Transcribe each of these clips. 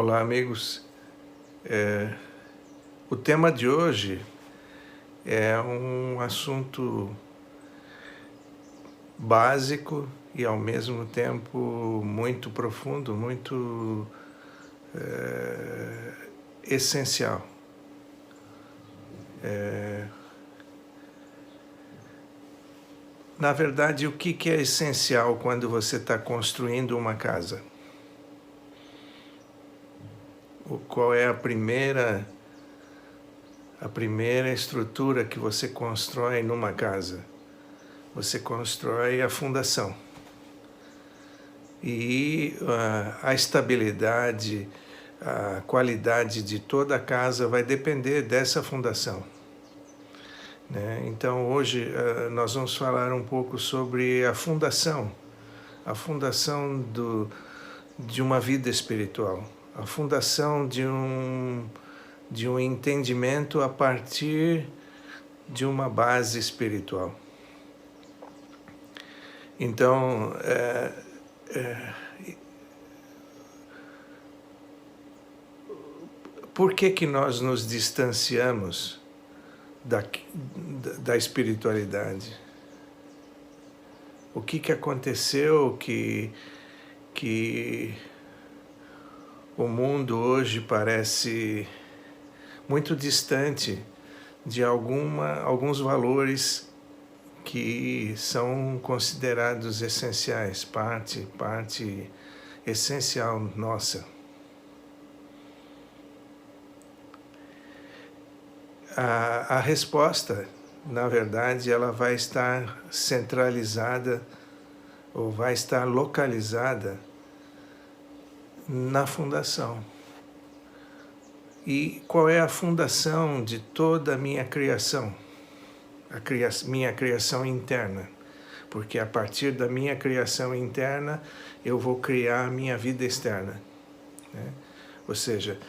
Olá, amigos. O tema de hoje é um assunto básico e, ao mesmo tempo, muito profundo, muito essencial. Na verdade, o que é essencial quando você está construindo uma casa? Qual é a primeira estrutura que você constrói numa casa? Você constrói a fundação. E a estabilidade, a qualidade de toda a casa vai depender dessa fundação, né? Então, hoje nós vamos falar um pouco sobre a fundação de uma vida espiritual, a fundação de um entendimento a partir de uma base espiritual. Então, por que nós nos distanciamos da espiritualidade? O que aconteceu que o mundo hoje parece muito distante de alguns valores que são considerados essenciais, parte essencial nossa. A resposta, na verdade, ela vai estar centralizada ou vai estar localizada na fundação. E qual é a fundação de toda a minha criação? Minha criação interna. Porque a partir da minha criação interna, eu vou criar a minha vida externa, né? Ou seja,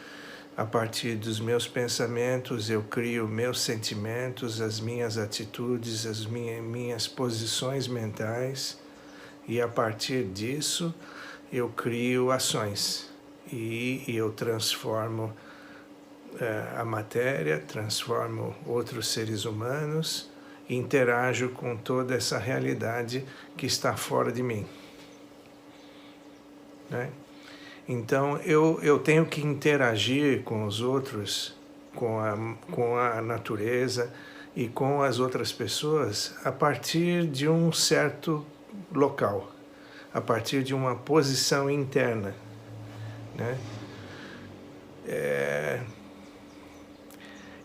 a partir dos meus pensamentos, eu crio meus sentimentos, as minhas atitudes, as minhas posições mentais, e a partir disso, eu crio ações. E eu transformo a matéria, transformo outros seres humanos, e interajo com toda essa realidade que está fora de mim, né? Então, eu tenho que interagir com os outros, com a natureza e com as outras pessoas a partir de um certo local, a partir de uma posição interna, né?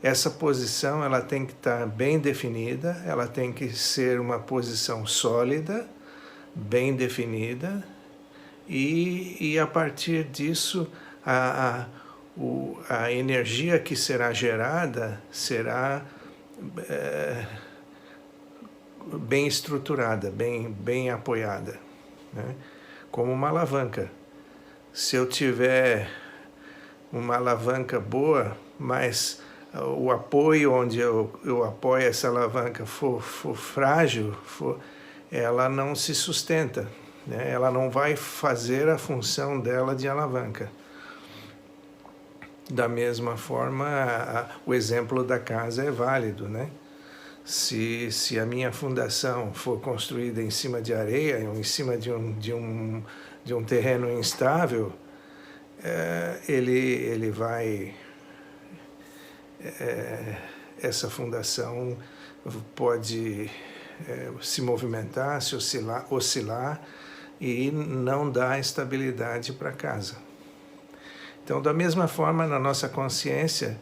Essa posição ela tem que estar bem definida, ela tem que ser uma posição sólida, bem definida, e a partir disso a energia que será gerada será bem estruturada, bem apoiada, né? Como uma alavanca. Se eu tiver uma alavanca boa, mas o apoio onde eu apoio essa alavanca for frágil, ela não se sustenta, né? Ela não vai fazer a função dela de alavanca. Da mesma forma, o exemplo da casa é válido, né? Se a minha fundação for construída em cima de areia, ou em cima de um terreno instável, ele vai... essa fundação pode se movimentar, se oscilar e não dar estabilidade para a casa. Então, da mesma forma, na nossa consciência,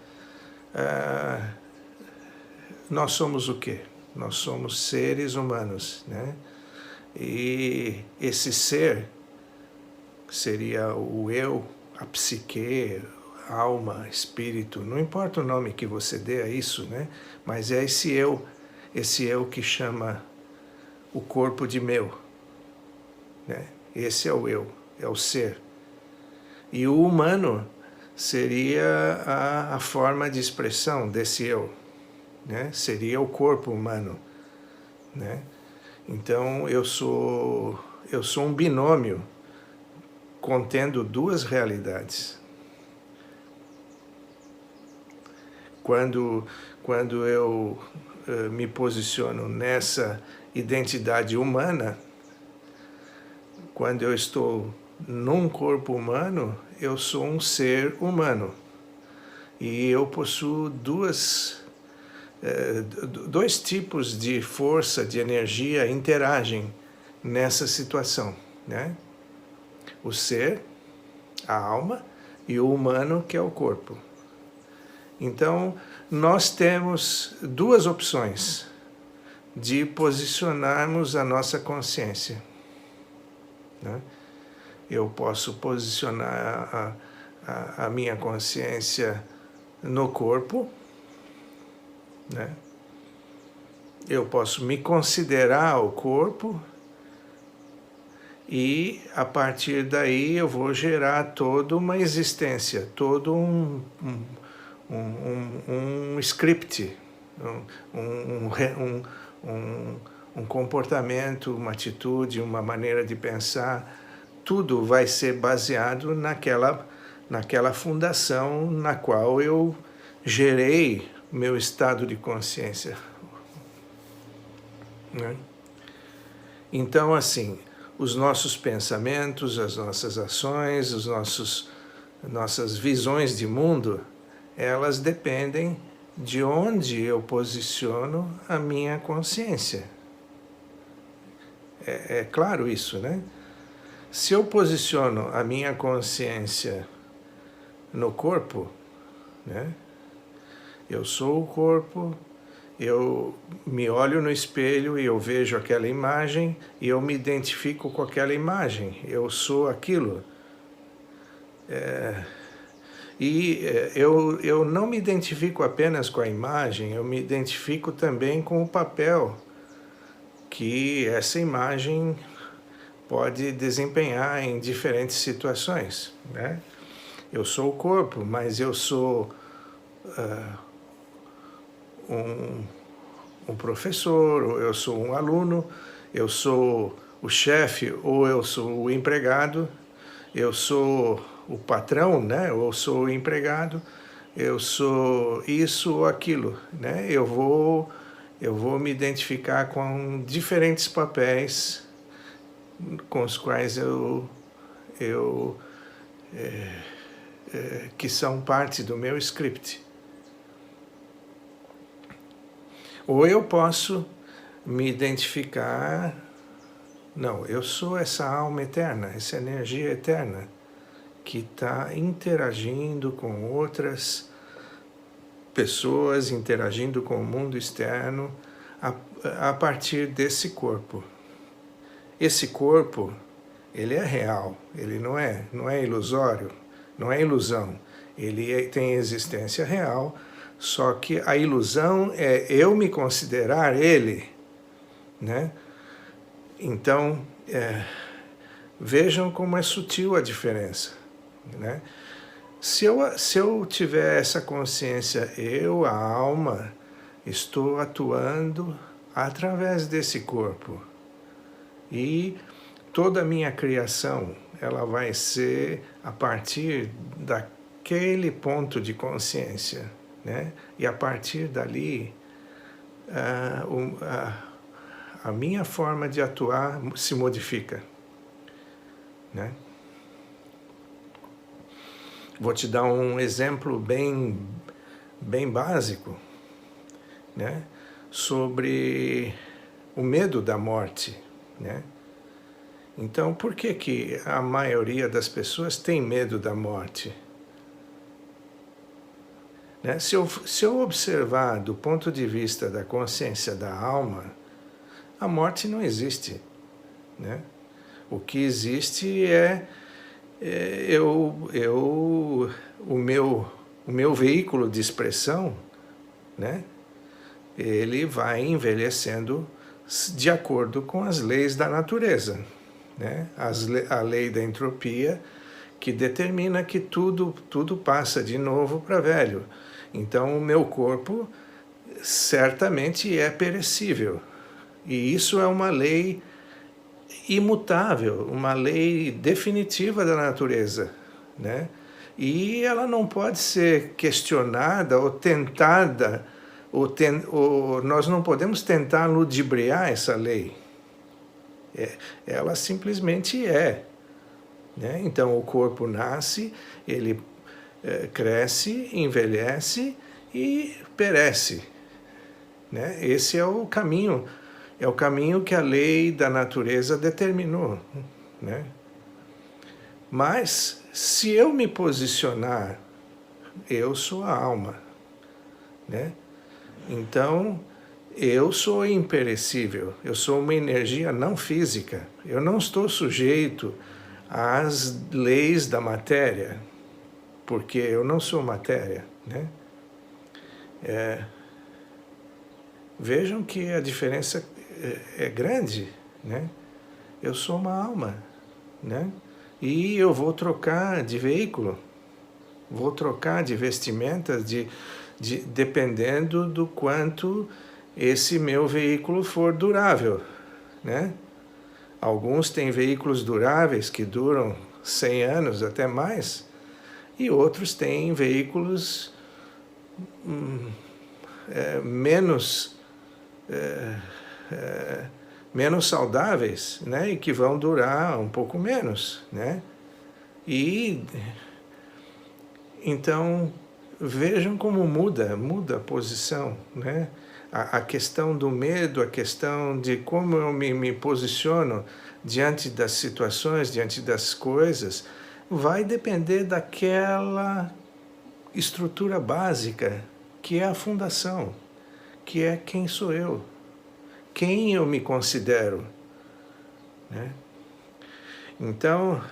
nós somos o quê? Nós somos seres humanos, né? E esse ser seria o eu, a psique, alma, espírito, não importa o nome que você dê a isso, né? Mas é esse eu que chama o corpo de meu, né? Esse é o eu, é o ser. E o humano seria a forma de expressão desse eu, né? Seria o corpo humano, né? Então eu sou um binômio contendo duas realidades, Quando eu me posiciono nessa identidade humana, quando eu estou num corpo humano, eu sou um ser humano. E eu possuo dois tipos de força, de energia interagem nessa situação, né? O ser, a alma, e o humano, que é o corpo. Então, nós temos duas opções de posicionarmos a nossa consciência, né? Eu posso posicionar a minha consciência no corpo, né? Eu posso me considerar o corpo e, a partir daí, eu vou gerar toda uma existência, todo um script, um comportamento, uma atitude, uma maneira de pensar. Tudo vai ser baseado naquela fundação na qual eu gerei meu estado de consciência, né? Então, assim, os nossos pensamentos, as nossas ações, nossas visões de mundo, elas dependem de onde eu posiciono a minha consciência. É claro isso, né? Se eu posiciono a minha consciência no corpo, né? Eu sou o corpo, eu me olho no espelho e eu vejo aquela imagem e eu me identifico com aquela imagem, eu sou aquilo. Eu não me identifico apenas com a imagem, eu me identifico também com o papel que essa imagem pode desempenhar em diferentes situações, né? Eu sou o corpo, mas eu sou um professor, ou eu sou um aluno, eu sou o chefe, ou eu sou o empregado, eu sou o patrão, né? Ou sou o empregado, eu sou isso ou aquilo, né? Eu vou me identificar com diferentes papéis com os quais que são parte do meu script. Ou eu posso me identificar, não, eu sou essa alma eterna, essa energia eterna, que está interagindo com outras pessoas, interagindo com o mundo externo, a partir desse corpo. Esse corpo, ele é real, ele não é ilusório, não é ilusão. Ele tem existência real, só que a ilusão é eu me considerar ele, né? Então, vejam como é sutil a diferença, né? Se eu tiver essa consciência, eu, a alma, estou atuando através desse corpo. E toda a minha criação, ela vai ser a partir daquele ponto de consciência, né? E a partir dali, a minha forma de atuar se modifica, né? Vou te dar um exemplo bem básico, né? Sobre o medo da morte, né? Então, por que a maioria das pessoas tem medo da morte? Né? Se eu observar do ponto de vista da consciência da alma, a morte não existe, né? O que existe o meu veículo de expressão, né? Ele vai envelhecendo de acordo com as leis da natureza, né? A lei da entropia, que determina que tudo passa de novo para velho. Então, o meu corpo certamente é perecível. E isso é uma lei imutável, uma lei definitiva da natureza, né? E ela não pode ser questionada ou tentada, ou nós não podemos tentar ludibriar essa lei. Ela simplesmente é. Né? Então o corpo nasce, ele cresce, envelhece e perece. Né? Esse é o caminho que a lei da natureza determinou. Né? Mas, se eu me posicionar, eu sou a alma. Né? Então, eu sou imperecível, eu sou uma energia não física. Eu não estou sujeito às leis da matéria, porque eu não sou matéria. Né? Vejam que a diferença é grande. Né? Eu sou uma alma. Né? E eu vou trocar de veículo, vou trocar de vestimentas, dependendo do quanto esse meu veículo for durável. Né? Alguns têm veículos duráveis que duram 100 anos, até mais, e outros têm veículos menos saudáveis, né? E que vão durar um pouco menos. Né? E então vejam como muda a posição. Né? A questão do medo, a questão de como eu me posiciono diante das situações, diante das coisas, vai depender daquela estrutura básica, que é a fundação, que é quem sou eu, quem eu me considero. Né? Então,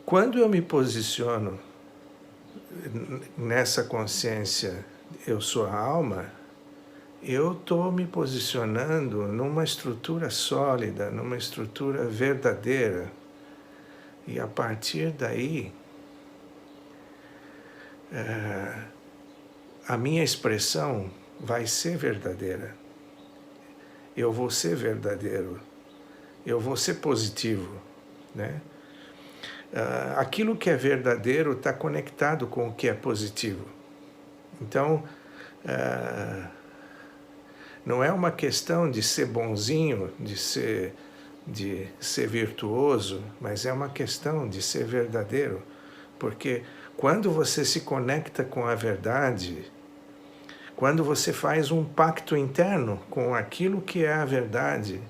quando eu me posiciono nessa consciência, eu sou a alma, eu estou me posicionando numa estrutura sólida, numa estrutura verdadeira. E a partir daí, a minha expressão vai ser verdadeira. Eu vou ser verdadeiro. Eu vou ser positivo. Né? Aquilo que é verdadeiro está conectado com o que é positivo. Então, não é uma questão de ser bonzinho, de ser virtuoso, mas é uma questão de ser verdadeiro. Porque quando você se conecta com a verdade, quando você faz um pacto interno com aquilo que é a verdade,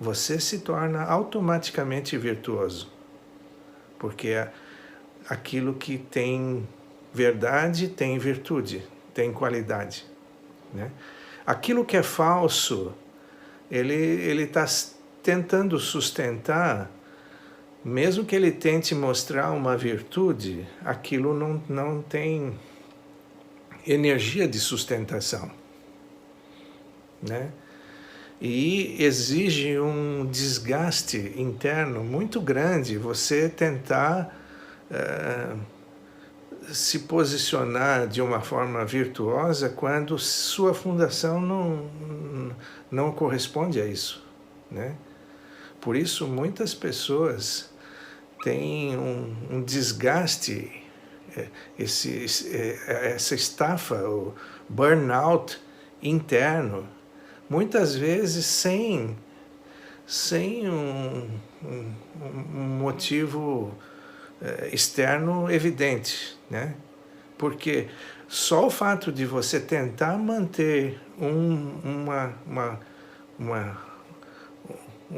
você se torna automaticamente virtuoso. Porque aquilo que tem verdade tem virtude, tem qualidade. Né? Aquilo que é falso, ele está tentando sustentar, mesmo que ele tente mostrar uma virtude, aquilo não tem energia de sustentação. Né? E exige um desgaste interno muito grande você tentar se posicionar de uma forma virtuosa quando sua fundação não corresponde a isso. Né? Por isso, muitas pessoas têm um desgaste, essa estafa, o burnout interno, muitas vezes sem um motivo externo evidente. Né? Porque só o fato de você tentar manter um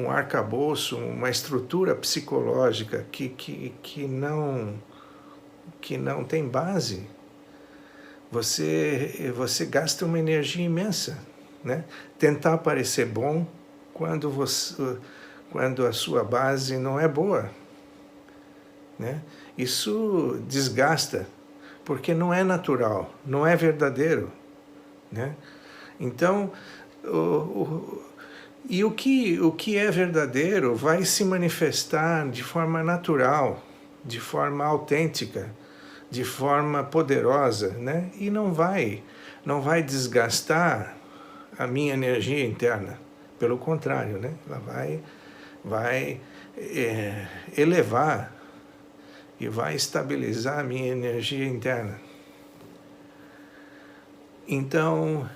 arcabouço, uma estrutura psicológica que não tem base, você gasta uma energia imensa. Né? Tentar parecer bom quando a sua base não é boa. Né? Isso desgasta, porque não é natural, não é verdadeiro. Né? Então, o que é verdadeiro vai se manifestar de forma natural, de forma autêntica, de forma poderosa, né? E não vai desgastar a minha energia interna. Pelo contrário, né? Ela vai vai elevar e vai estabilizar a minha energia interna. Então,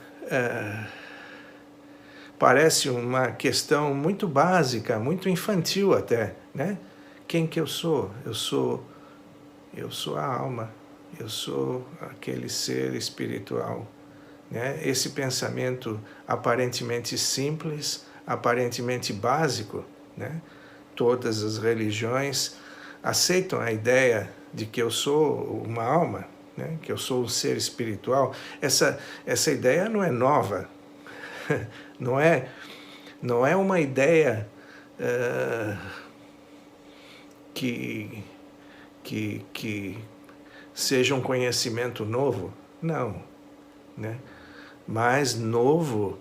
parece uma questão muito básica, muito infantil até, né? Quem que eu sou? Eu sou a alma, eu sou aquele ser espiritual, né? Esse pensamento aparentemente simples, aparentemente básico, né? Todas as religiões aceitam a ideia de que eu sou uma alma, né? Que eu sou um ser espiritual. Essa ideia não é nova, não é uma ideia que seja um conhecimento novo, não, né? Mas novo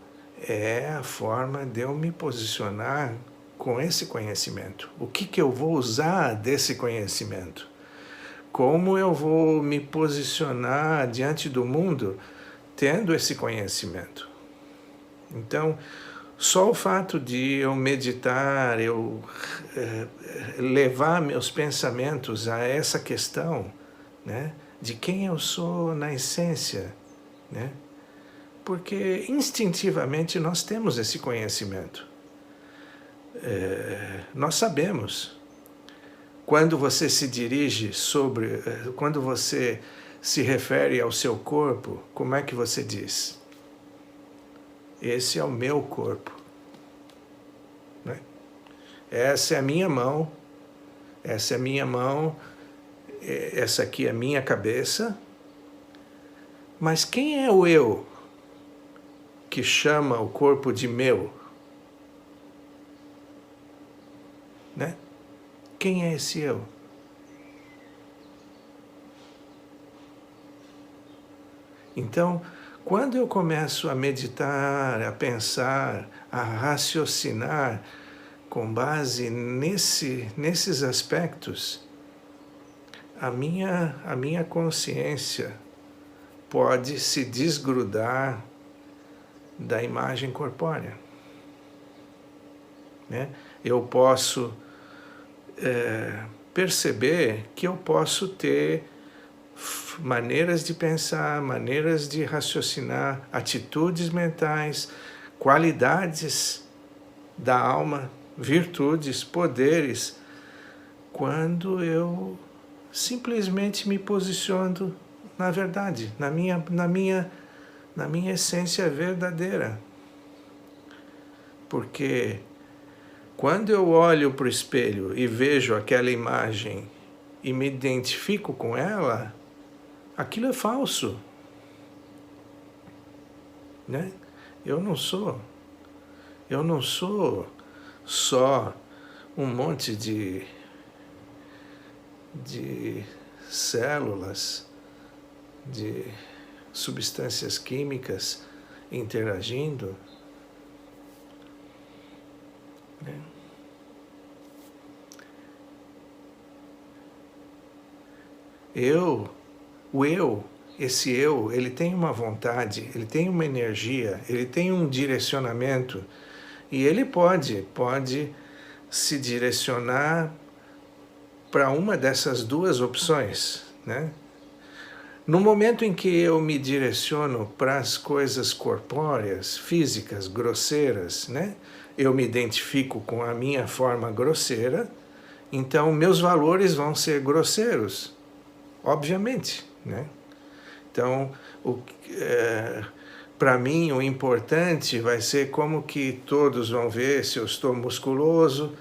é a forma de eu me posicionar com esse conhecimento. O que eu vou usar desse conhecimento? Como eu vou me posicionar diante do mundo tendo esse conhecimento? Então, só o fato de eu meditar, eu levar meus pensamentos a essa questão, né, de quem eu sou na essência, né? Porque instintivamente nós temos esse conhecimento. Nós sabemos. Quando você se dirige quando você se refere ao seu corpo, como é que você diz? Esse é o meu corpo, né? Essa é a minha mão, essa aqui é a minha cabeça. Mas quem é o eu que chama o corpo de meu? Né? Quem é esse eu? Então, quando eu começo a meditar, a pensar, a raciocinar com base nesses aspectos, a minha consciência pode se desgrudar da imagem corpórea, né? Eu posso perceber que eu posso ter maneiras de pensar, maneiras de raciocinar, atitudes mentais, qualidades da alma, virtudes, poderes, quando eu simplesmente me posiciono na verdade, na minha essência verdadeira. Porque quando eu olho para o espelho e vejo aquela imagem e me identifico com ela, aquilo é falso, né? Eu não sou só um monte de células, de substâncias químicas interagindo, né? Esse eu, ele tem uma vontade, ele tem uma energia, ele tem um direcionamento, e ele pode se direcionar para uma dessas duas opções, né? No momento em que eu me direciono para as coisas corpóreas, físicas, grosseiras, né? Eu me identifico com a minha forma grosseira, então meus valores vão ser grosseiros, obviamente, né? Então, para mim, o importante vai ser como que todos vão ver se eu estou musculoso,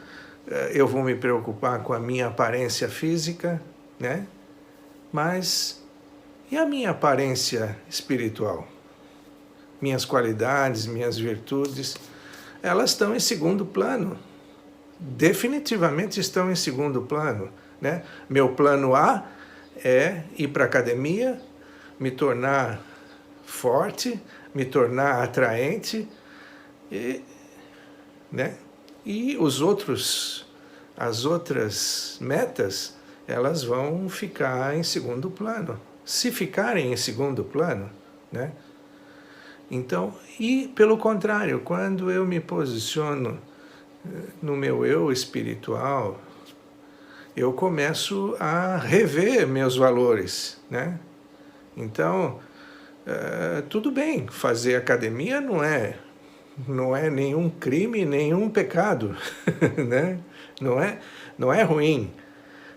eu vou me preocupar com a minha aparência física, né? Mas e a minha aparência espiritual? Minhas qualidades, minhas virtudes, elas estão em segundo plano. Definitivamente estão em segundo plano, né? Meu plano A é ir para a academia, me tornar forte, me tornar atraente, né? E as outras metas, elas vão ficar em segundo plano. Se ficarem em segundo plano, né? Então, e pelo contrário, quando eu me posiciono no meu eu espiritual, eu começo a rever meus valores, né? Então, tudo bem, fazer academia não é nenhum crime, nenhum pecado, né? Não é ruim.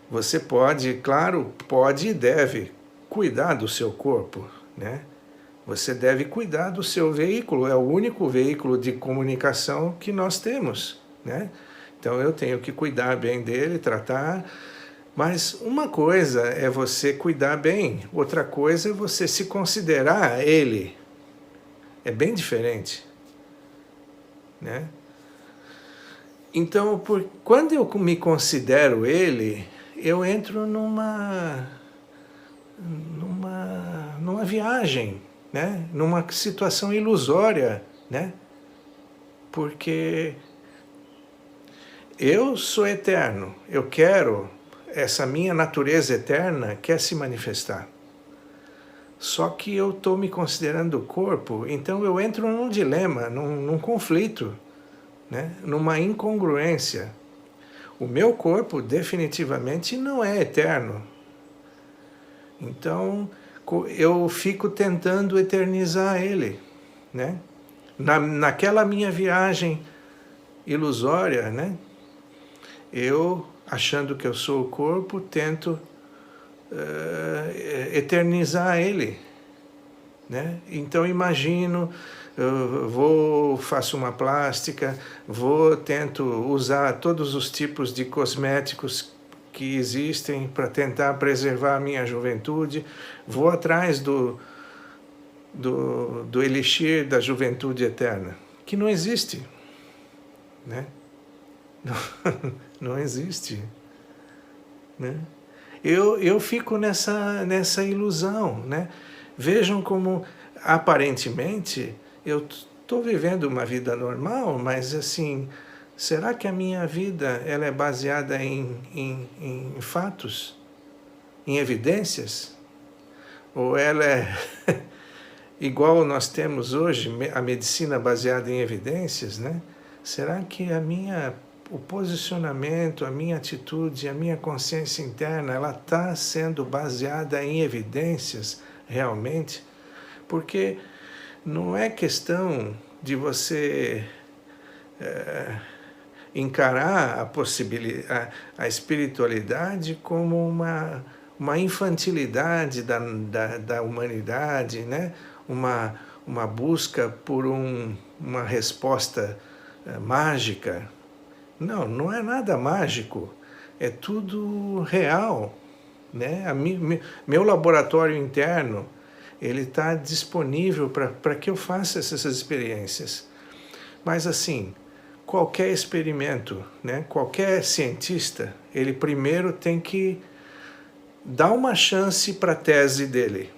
Você pode, claro, pode e deve cuidar do seu corpo, né? Você deve cuidar do seu veículo, é o único veículo de comunicação que nós temos, né? Então eu tenho que cuidar bem dele, tratar. Mas uma coisa é você cuidar bem, outra coisa é você se considerar ele. É bem diferente, né? Então, quando eu me considero ele, eu entro numa viagem, né? Numa situação ilusória, né? Porque eu sou eterno, eu quero, essa minha natureza eterna quer se manifestar. Só que eu estou me considerando corpo, então eu entro num dilema, num conflito, né? Numa incongruência. O meu corpo definitivamente não é eterno. Então eu fico tentando eternizar ele, né? Naquela minha viagem ilusória, né? Eu, achando que eu sou o corpo, tento eternizar ele, né? Então imagino, faço uma plástica, tento usar todos os tipos de cosméticos que existem para tentar preservar a minha juventude, vou atrás do elixir da juventude eterna, que não existe, né? Não existe, né? Eu fico nessa ilusão, né? Vejam como, aparentemente, eu estou vivendo uma vida normal, mas assim, será que a minha vida ela é baseada em fatos, em evidências? Ou ela é igual nós temos hoje, a medicina baseada em evidências, né? Será que o posicionamento, a minha atitude, a minha consciência interna, ela está sendo baseada em evidências realmente? Porque não é questão de você encarar a espiritualidade como uma infantilidade da humanidade, né? Uma busca por uma resposta mágica. Não é nada mágico, é tudo real, né? Meu laboratório interno, ele está disponível para que eu faça essas experiências. Mas assim, qualquer experimento, né? Qualquer cientista, ele primeiro tem que dar uma chance para a tese dele,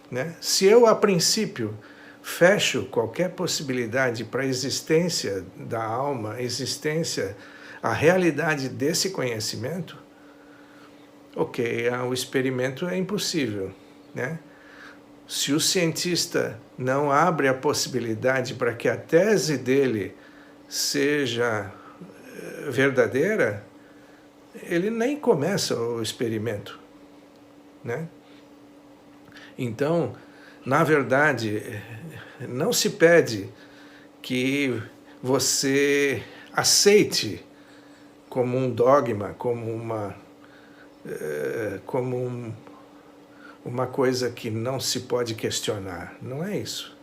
né? Se eu, a princípio, fecho qualquer possibilidade para a existência da alma, a realidade desse conhecimento, ok, o experimento é impossível, né? Se o cientista não abre a possibilidade para que a tese dele seja verdadeira, ele nem começa o experimento, né? Então, na verdade, não se pede que você aceite como um dogma, como uma coisa que não se pode questionar. Não é isso.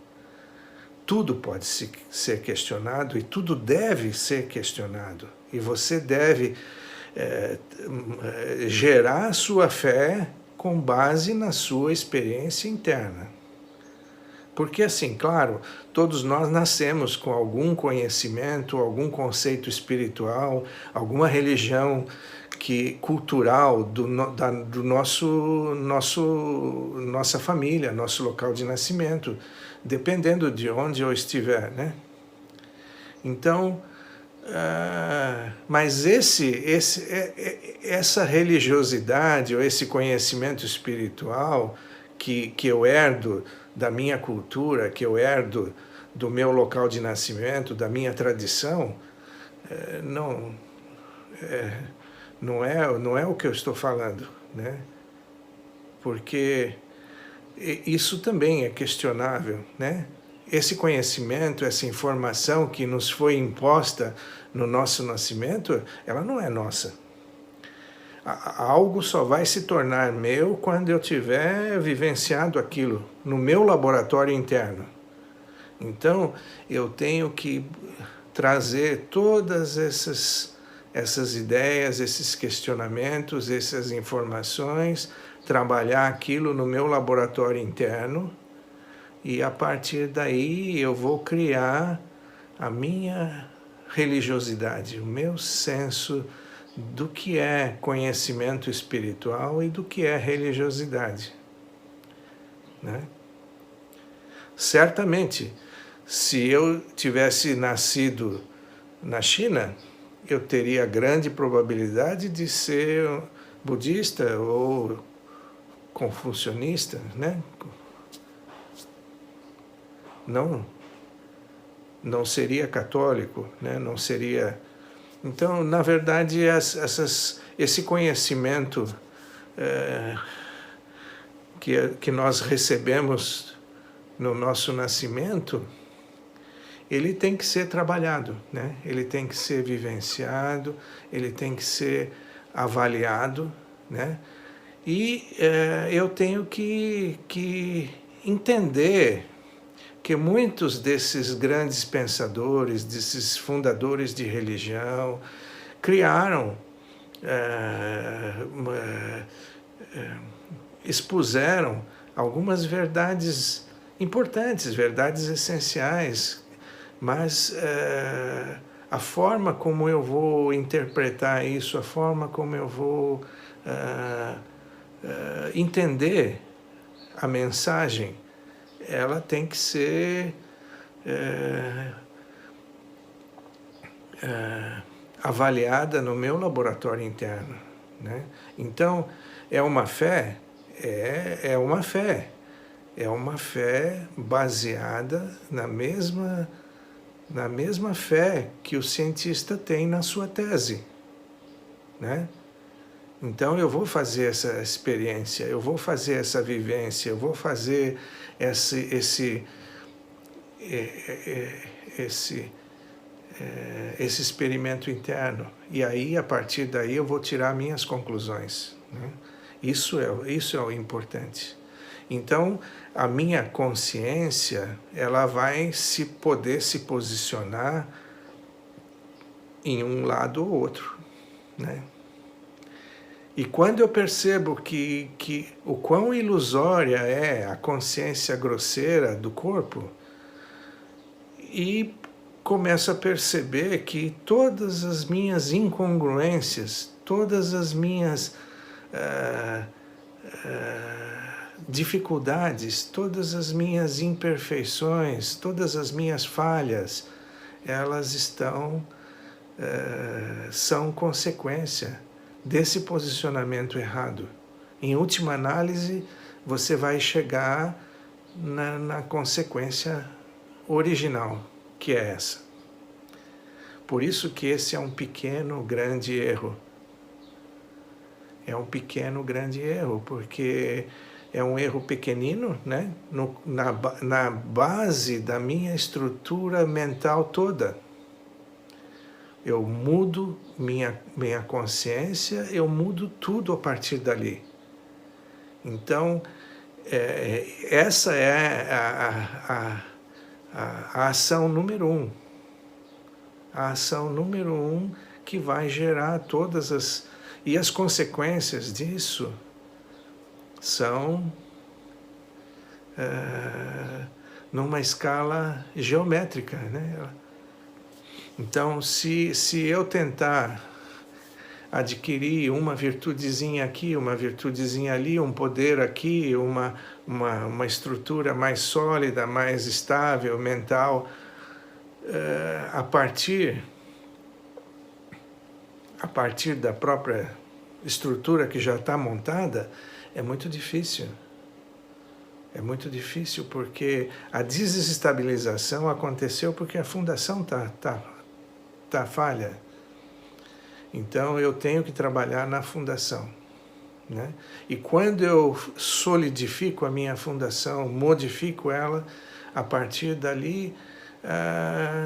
Tudo pode ser questionado e tudo deve ser questionado. E você deve gerar sua fé com base na sua experiência interna. Porque assim, claro, todos nós nascemos com algum conhecimento, algum conceito espiritual, alguma religião cultural do nossa família, nosso local de nascimento, dependendo de onde eu estiver, né? Então, mas essa religiosidade ou esse conhecimento espiritual que eu herdo da minha cultura, que eu herdo do meu local de nascimento, da minha tradição, não, não é o que eu estou falando, né? Porque isso também é questionável, né? Esse conhecimento, essa informação que nos foi imposta no nosso nascimento, ela não é nossa. Algo só vai se tornar meu quando eu tiver vivenciado aquilo no meu laboratório interno. Então, eu tenho que trazer todas essas ideias, esses questionamentos, essas informações, trabalhar aquilo no meu laboratório interno, e a partir daí eu vou criar a minha religiosidade, o meu senso do que é conhecimento espiritual e do que é religiosidade, né? Certamente, se eu tivesse nascido na China, eu teria grande probabilidade de ser budista ou confucionista, né? Não seria católico, né? Não seria. Então, na verdade, esse conhecimento que nós recebemos no nosso nascimento, ele tem que ser trabalhado, né? Ele tem que ser vivenciado, ele tem que ser avaliado, né? E eu tenho que entender que muitos desses grandes pensadores, desses fundadores de religião, criaram, expuseram algumas verdades importantes, verdades essenciais, mas a forma como eu vou interpretar isso, a forma como eu vou entender a mensagem, ela tem que ser avaliada no meu laboratório interno, né? Então, é uma fé? É uma fé. É uma fé baseada na mesma fé que o cientista tem na sua tese, né? Então eu vou fazer essa experiência, eu vou fazer essa vivência, eu vou fazer esse experimento interno. E aí, a partir daí, eu vou tirar minhas conclusões, né? Isso é o importante. Então, a minha consciência, ela vai poder se posicionar em um lado ou outro, né? E quando eu percebo que o quão ilusória é a consciência grosseira do corpo, e começo a perceber que todas as minhas incongruências, todas as minhas dificuldades, todas as minhas imperfeições, todas as minhas falhas, elas são consequência desse posicionamento errado. Em última análise, você vai chegar na consequência original, que é essa. Por isso que esse é um pequeno, grande erro. É um pequeno, grande erro, porque é um erro pequenino, né? Na base da minha estrutura mental toda. Eu mudo minha consciência, eu mudo tudo a partir dali. Então, essa é a ação número 1. A ação número 1 que vai gerar todas as... E as consequências disso são numa escala geométrica, né? Então, se eu tentar adquirir uma virtudezinha aqui, uma virtudezinha ali, um poder aqui, uma estrutura mais sólida, mais estável, mental, a partir da própria estrutura que já está montada, é muito difícil. É muito difícil porque a desestabilização aconteceu porque a fundação está está falha. Então eu tenho que trabalhar na fundação, né? E quando eu solidifico a minha fundação, modifico ela, a partir dali,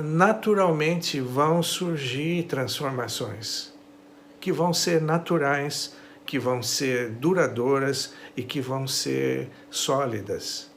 naturalmente vão surgir transformações que vão ser naturais, que vão ser duradouras e que vão ser sólidas.